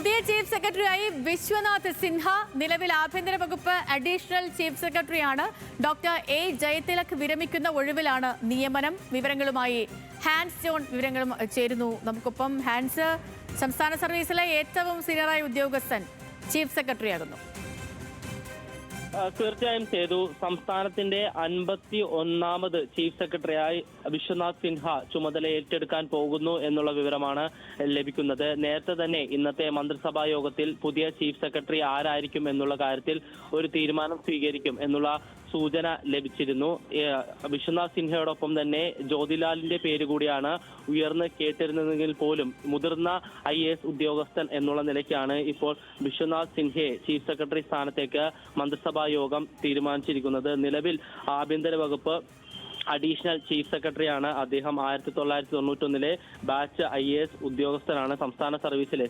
പുതിയ ചീഫ് സെക്രട്ടറിയായി വിശ്വനാഥ് സിൻഹ, നിലവിൽ ആഭ്യന്തര വകുപ്പ് അഡീഷണൽ ചീഫ് സെക്രട്ടറിയാണ്. ഡോക്ടർ എ ജയതിലക് വിരമിക്കുന്ന ഒഴിവിലാണ് നിയമനം. വിവരങ്ങളുമായി ഹാൻസ് ജോൺ വിവരങ്ങളും ചേരുന്നു നമുക്കൊപ്പം. ഹാൻസ്, സംസ്ഥാന സർവീസിലെ ഏറ്റവും സീനിയറായ ഉദ്യോഗസ്ഥൻ ചീഫ് സെക്രട്ടറിയാകുന്നു. തീർച്ചയായും ചെയ്തു. സംസ്ഥാനത്തിന്റെ 51ാമത് ചീഫ് സെക്രട്ടറിയായി വിശ്വനാഥ് സിൻഹ ചുമതല ഏറ്റെടുക്കാൻ പോകുന്നു എന്നുള്ള വിവരമാണ് ലഭിക്കുന്നത്. നേരത്തെ തന്നെ ഇന്നത്തെ മന്ത്രിസഭാ യോഗത്തിൽ പുതിയ ചീഫ് സെക്രട്ടറി ആരായിരിക്കും എന്നുള്ള കാര്യത്തിൽ ഒരു തീരുമാനം സ്വീകരിക്കും എന്നുള്ള സൂചന ലഭിച്ചിരുന്നു. വിശ്വനാഥ് സിൻഹയോടൊപ്പം തന്നെ ജ്യോതിലാലിന്റെ പേര് കൂടിയാണ് ഉയർന്ന് കേട്ടിരുന്നതെങ്കിൽ പോലും മുതിർന്ന IAS ഉദ്യോഗസ്ഥൻ എന്നുള്ള നിലയ്ക്കാണ് ഇപ്പോൾ വിശ്വനാഥ് സിൻഹയെ ചീഫ് സെക്രട്ടറി സ്ഥാനത്തേക്ക് മന്ത്രിസഭാ യോഗം തീരുമാനിച്ചിരിക്കുന്നത്. നിലവിൽ ആഭ്യന്തര വകുപ്പ് അഡീഷണൽ ചീഫ് സെക്രട്ടറിയാണ് അദ്ദേഹം. 1991 ബാച്ച് IAS ഉദ്യോഗസ്ഥനാണ്. സംസ്ഥാന സർവീസിലെ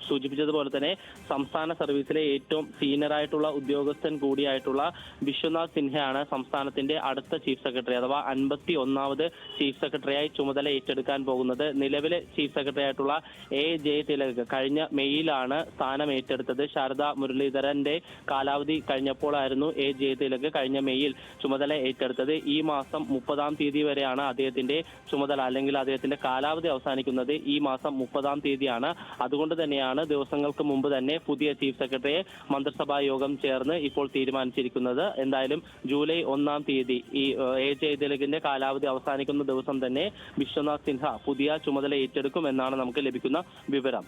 സൂചിപ്പിച്ചതുപോലെ തന്നെ സംസ്ഥാന സർവീസിലെ ഏറ്റവും സീനിയറായിട്ടുള്ള ഉദ്യോഗസ്ഥൻ കൂടിയായിട്ടുള്ള വിശ്വനാഥ് സിൻഹയാണ് സംസ്ഥാനത്തിന്റെ അടുത്ത ചീഫ് സെക്രട്ടറി, അഥവാ 51ാമത് ചീഫ് സെക്രട്ടറിയായി ചുമതല ഏറ്റെടുക്കാൻ പോകുന്നത്. നിലവിലെ ചീഫ് സെക്രട്ടറി ആയിട്ടുള്ള A ജയതിലക് കഴിഞ്ഞ മെയ്യിലാണ് സ്ഥാനം ഏറ്റെടുത്തത്. ശാരദ മുരളീധരന്റെ കാലാവധി കഴിഞ്ഞപ്പോഴായിരുന്നു A ജയതിലക് കഴിഞ്ഞ മെയ്യിൽ ചുമതല ഏറ്റെടുത്തത്. ഈ മാസം 30-ാം തീയതി വരെയാണ് അദ്ദേഹത്തിന്റെ ചുമതല, അല്ലെങ്കിൽ അദ്ദേഹത്തിന്റെ കാലാവധി അവസാനിക്കുന്നത് ഈ മാസം 30-ാം തീയതിയാണ്. അതുകൊണ്ട് തന്നെയാണ് ദിവസങ്ങൾക്ക് മുമ്പ് തന്നെ പുതിയ ചീഫ് സെക്രട്ടറിയെ മന്ത്രിസഭാ യോഗം ചേർന്ന് ഇപ്പോൾ തീരുമാനിച്ചിരിക്കുന്നത്. എന്തായാലും ജൂലൈ 1-ാം തീയതി ഈ A ജയതിലകിന്റെ കാലാവധി അവസാനിക്കുന്ന ദിവസം തന്നെ വിശ്വനാഥ് സിൻഹ പുതിയ ചുമതല ഏറ്റെടുക്കും എന്നാണ് നമുക്ക് ലഭിക്കുന്ന വിവരം.